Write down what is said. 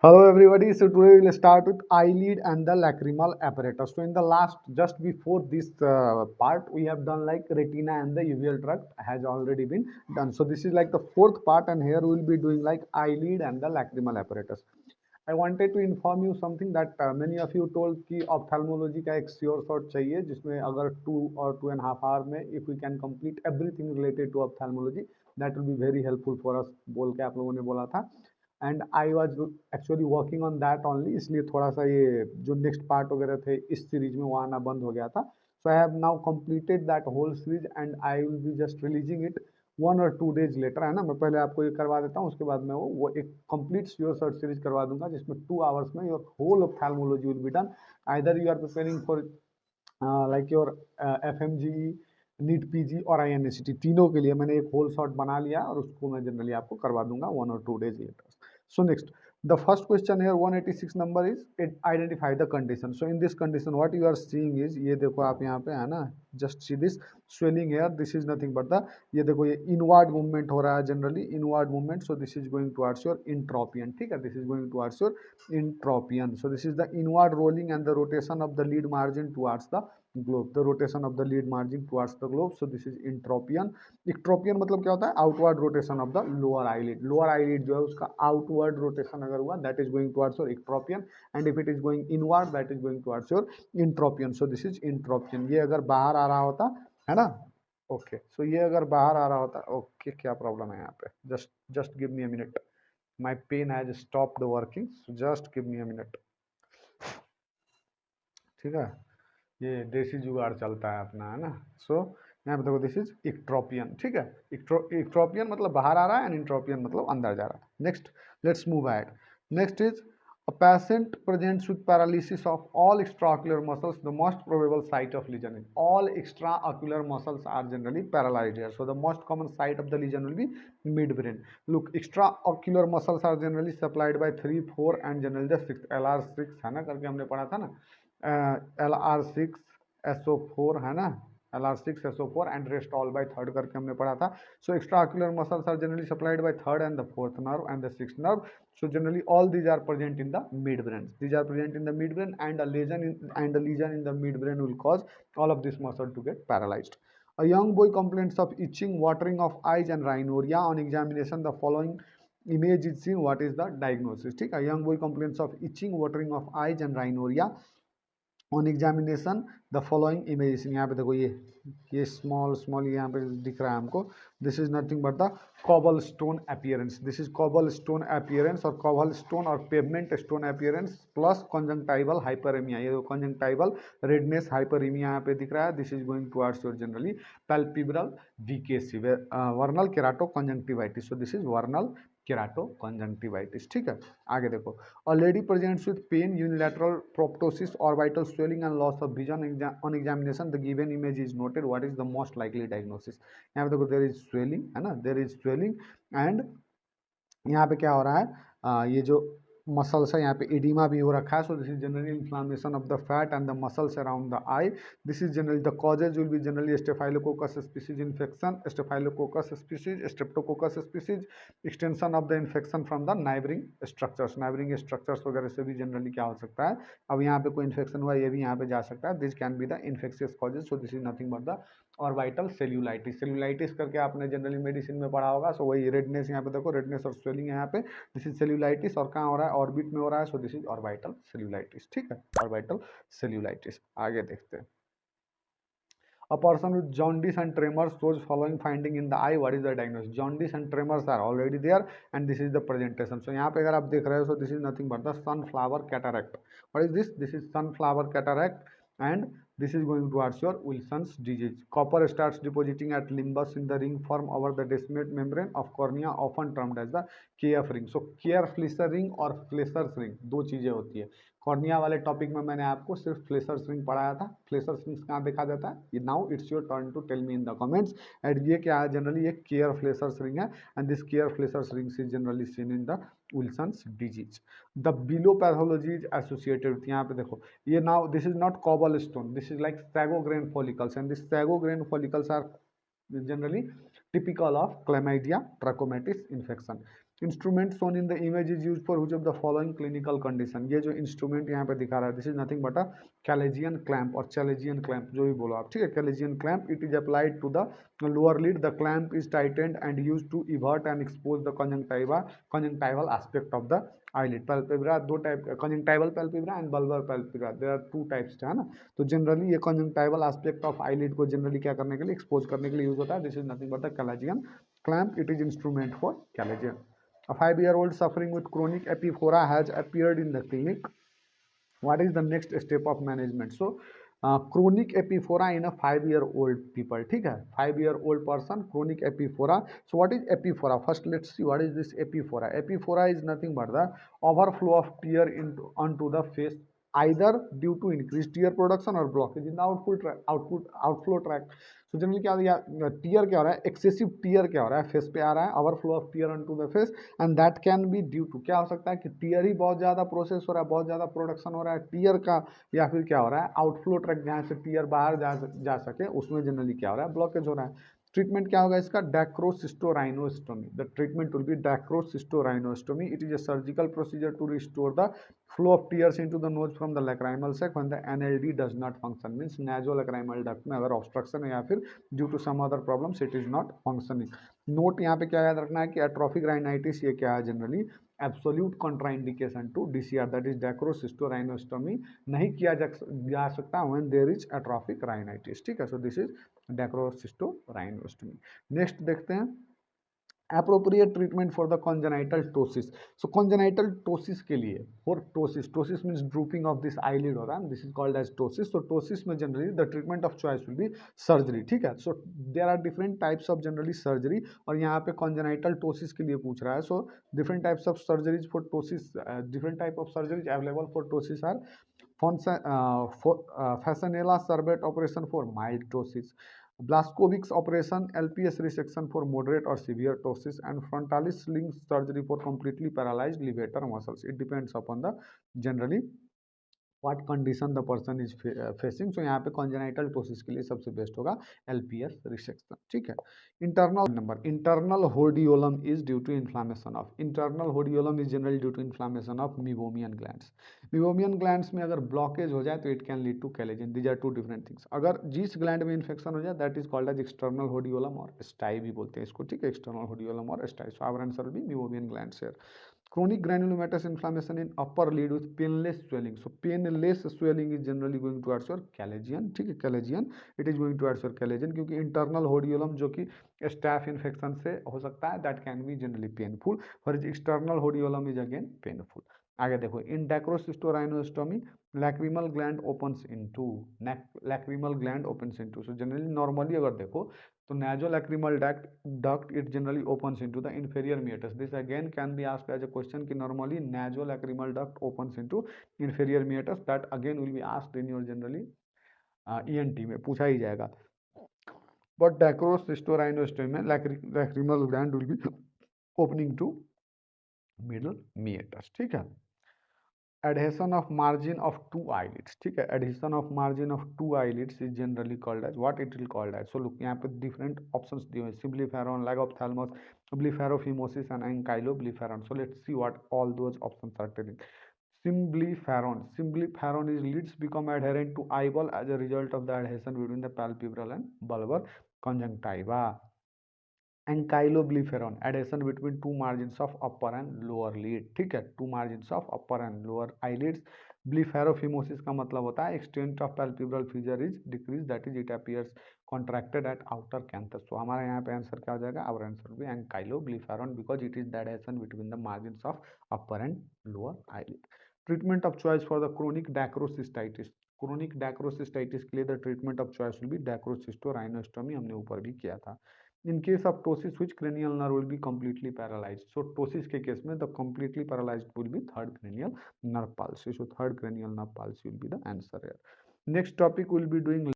Hello everybody. So today we'll start with eyelid and the lacrimal apparatus. So in the last, just before this part, we have done like retina and the uveal tract has already been done. So this is like the fourth part, and here we'll be doing like eyelid and the lacrimal apparatus. I wanted to inform you something that many of you told कि ophthalmology का एक sure shot चाहिए जिसमें अगर 2 or 2.5 hour में if we can complete everything related to ophthalmology that will be very helpful for us बोल के आप लोगों ने बोला था and I was actually working on that only इसलिए थोड़ा सा ये जो नेक्स्ट पार्ट वगैरह थे इस सीरीज में वो आना बंद हो गया था so I have now completed that whole series and I will be just releasing it 1 or 2 days later है ना मैं पहले आपको ये करवा देता हूँ उसके बाद मैं वो एक कंप्लीट श्योर सर्च सीरीज करवा दूंगा जिसमें 2 hours में your whole ophthalmology will be done either you are preparing for like your FMGE NEET PG और INSCT तीनों के लिए मैंने एक होल शॉट बना लिया और उसको मैं जनरली आपको करवा दूंगा 1 or 2 days later so next, the first question here 186 number is it identify the condition. So in this condition what you are seeing is ये देखो आप यहाँ पे है ना just see this swelling here this is nothing but the ये देखो ये inward movement हो रहा है generally inward movement so this is going towards your intropion ठीक है this is going towards your intropion so this is the inward rolling and the rotation of the lid margin towards the globe the rotation of the lid margin towards the globe so this is intropion इक्ट्रोपियन मतलब क्या होता है outward rotation of the lower eyelid जो है उसका outward rotation अगर हुआ that is going towards your ectropion and if it is going inward that is going towards your entropion so this is entropion ये अगर बाहर आ रहा होता है ना ओके सो ये अगर बाहर आ रहा होता ओके क्या प्रॉब्लम है यहाँ पे just just give me a minute my pen has stopped working so just give me a minute ठीक है ये देसी जुगाड़ चलता है अपना है ना सो यहाँ पे देखो दिस इज इक्ट्रोपियन ठीक है इक्ट्रोपियन मतलब बाहर आ रहा है एंड इंट्रोपियन मतलब अंदर जा रहा है next let's move ahead next is a patient presents with paralysis of all extraocular muscles the most probable site of lesion is all extraocular muscles are generally paralyzed here so the most common site of the lesion will be midbrain look extraocular muscles are generally supplied by 3 4 and generally the 6 LR6 है ना करके हमने पढ़ा था ना LR6 SO4 है ना LR6 SO4 and rest all by third करके हमने पढ़ा था so extraocular muscles are generally supplied by third and the fourth nerve and the sixth nerve so generally all these are present in the midbrain these are present in the midbrain and a lesion in the midbrain will cause all of this muscle to get paralyzed a young boy complains of itching watering of eyes and rhinorrhea on examination the following image is seen what is the diagnosis ठीक है young boy complains of itching watering of eyes and rhinorrhea on examination the following images यहाँ पे देखो ये small यहाँ पे दिख रहा है हमको this is nothing but the cobblestone appearance this is cobblestone appearance और कॉबल स्टोन और pavement stone appearance plus conjunctival hyperaemia ये कंजंक्टाइवल रेडनेस हाइपरेमिया यहाँ पे दिख रहा है this is going towards your generally palpebral VKC vernal keratoconjunctivitis so this is vernal keratoconjunctivitis ठीक है आगे देखो a lady presents with pain unilateral proptosis orbital swelling and loss of vision on examination the given image is noted what is the most likely diagnosis यहाँ पे देखो there is swelling है ना there is swelling and यहाँ पे क्या हो रहा है ये जो मसल्स है यहाँ पे एडिमा भी हो रखा है so this is generally inflammation of the fat and the muscles around the I this is generally the causes will be generally staphylococcus species infection staphylococcus species Streptococcus species extension of the infection from the neighbouring structures वगैरह से भी generally क्या हो सकता है अब यहाँ पे कोई इन्फेक्शन हुआ ये भी यहाँ पे जा सकता है this can be the infectious causes so this is nothing but the orbital cellulitis करके आपने जनरली मेडिसिन में पढ़ा होगा सो वही रेडनेस यहाँ पे देखो रेडनेस और स्वेलिंग यहाँ पे दिस इज सेल्यूलाइटिस और कहाँ हो रहा है ऑर्बिट में हो रहा है so this is orbital cellulitis ठीक है ऑर्बिटल सेल्यूलाइटिस आगे देखते हैं A person with jaundice and tremors shows following finding in the eye. What is the diagnosis? Jaundice and tremors are already there, and this is the presentation. So यहाँ पे अगर आप देख रहे हो, so this is nothing but the sunflower cataract. What is this? This is sunflower cataract, and this is going towards your Wilson's disease. Copper starts depositing at limbus in the ring form over the descending membrane of cornea, often termed as the KF ring. So Kehr-Fleischer ring और Fleischer's ring दो चीजें होती है. Cornea वाले topic में मैंने आपको सिर्फ फ्लेशर्स रिंग पढ़ाया था फ्लेशर्स रिंग्स कहाँ देखा जाता है now it's your turn to tell me in the comments and ये क्या है जनरली एक केयर फ्लेशर्स रिंग है and this Kayser Fleischer's rings is generally seen in the Wilson's disease the below pathology is associated with यहाँ पे देखो ये now this is not cobblestone this is like sago grain follicles and this sago grain follicles are generally typical of chlamydia trachomatis infection instrument Son in the image is use for which of the following clinical condition. ये जो instrument यहाँ पे दिखा रहा है this is nothing but a chalazion clamp और chalazion clamp जो भी बोलो आप, ठीक है। Chalazion clamp, it is applied to the lower lid, the clamp is tightened and use to evert and expose the conjunctival aspect of the eyelid। palpebra दो टाइप, conjunctival palpebra and bulbar palpebra, there are two types, है ना। तो generally ये conjunctival aspect of eyelid को generally क्या करने के लिए, एक्सपोज करने के लिए यूज होता है। This is nothing but the chalazion clamp, it is instrument for Calagian। A 5-year-old suffering with chronic epiphora has appeared in the clinic। What is the next step of management? So chronic epiphora in a 5-year-old people, ठीक है। 5-year-old person, chronic epiphora। So what is epiphora? First let's see what is this epiphora। Epiphora is nothing but the overflow of tear into onto the face, either due to increased tear production or blockage in the outflow tract। तो generally क्या tier क्या हो रहा है, excessive tier क्या हो रहा है, फेस पे आ रहा है, overflow of tear onto the face, and that can be due to, क्या हो सकता है कि टीयर ही बहुत ज़्यादा प्रोसेस हो रहा है, बहुत ज़्यादा प्रोडक्शन हो रहा है टीयर का, या फिर क्या हो रहा है आउटफ्लो ट्रैक जहाँ से टीयर बाहर जा सके उसमें जनरली क्या हो रहा है, ब्लॉकेज हो रहा है। ट्रीटमेंट क्या होगा इसका, dacryocystorhinostomy. The treatment will be dacryocystorhinostomy. It is a surgical procedure to restore the flow of tears into the nose from the lacrimal sac when the NLD does not function, means nasolacrimal duct में अगर obstruction है या फिर due to some other problems it is not functioning। Note यहाँ पे क्या याद रखना है कि atrophic rhinitis ये क्या है, generally absolute contraindication to DCR, that is dacryocystorhinostomy नहीं किया जा सकता when there is atrophic rhinitis, ठीक है। So this is dacryocystorhinostomy. Next देखते हैं appropriate treatment for the congenital ptosis। so congenital ptosis के लिए, for ptosis means drooping of this eyelid हो रहा है, this is called as ptosis। so ptosis में generally the treatment of choice will be surgery, ठीक है। so there are different types of generally surgery, और यहाँ पे congenital ptosis के लिए पूछ रहा है। so different types of surgeries for ptosis, different type of surgeries available for ptosis are Fasanella Servet operation for mild ptosis, Blaskowitz operation, LPS resection for moderate or severe ptosis, and frontalis sling surgery for completely paralyzed levator muscles। It depends upon the generally what condition the person is facing. So यहाँ पे congenital ptosis के लिए सबसे best होगा LPS resection, ठीक है। Internal hordeolum is due to inflammation of, internal hordeolum is generally due to inflammation of meibomian glands. Meibomian glands में अगर ब्लॉकेज हो जाए तो it can lead to chalazion. These are two different things. अगर जिस gland में infection हो जाए that is called as external hordeolum और स्टाई भी बोलते हैं इसको, ठीक है। एक्सटर्नल होडियोलम और stye. So our answer will be meibomian glands here. Chronic granulomatous inflammation in upper lid with painless swelling। So painless swelling is generally going towards your Calagian, ठीक है। Calagian, it is going towards your Calagian, क्योंकि internal hodiolam जो कि staph infection से हो सकता है, that can be generally painful, whereas external hodiolam is again painful। आगे देखो, in dacrocystorhinostomy lacrimal gland opens into, lacrimal gland opens into। so generally normally अगर देखो तो nasolacrimal duct it generally opens into the inferior meatus। this again can be asked as a question कि normally nasolacrimal duct opens into inferior meatus, that again will be asked in your generally ENT में पूछा ही जाएगा। but dacrocystorhinostomy में lacrimal gland will be opening to middle meatus, ठीक है। adhesion of margin of two eyelids, ठीक है। adhesion of margin of two eyelids is generally called as what it will called as। so look यहाँ पे different options दिए हुए हैं, symblepharon, lagophthalmos, blepharophimosis and ankyloblepharon। so let's see what all those options are telling। symblepharon is lids become adherent to eyeball as a result of the adhesion between the palpebral and bulbar conjunctiva। Ankyloblepharon, adhesion between two margins of upper and lower lid, ठीक है। Two margins of upper and lower eyelids. Blepharophimosis का मतलब होता है extent of palpebral fissure is decrease, that is it appears contracted at outer canthus. तो हमारा यहाँ पे आंसर क्या हो जाएगा, आवर आंसर भी ankyloblepharon, because it is the adhesion between the margins of upper and lower eyelid. Treatment of choice for the chronic dacryocystitis, chronic dacryocystitis के लिए the treatment of choice will be dacryocystorhinostomy, हमने ऊपर भी किया था। In case of ptosis, which cranial nerve will be completely paralyzed? So ptosis के case में the completely paralyzed will be third cranial nerve palsy। So third cranial nerve palsy will be the answer here। Next topic will be doing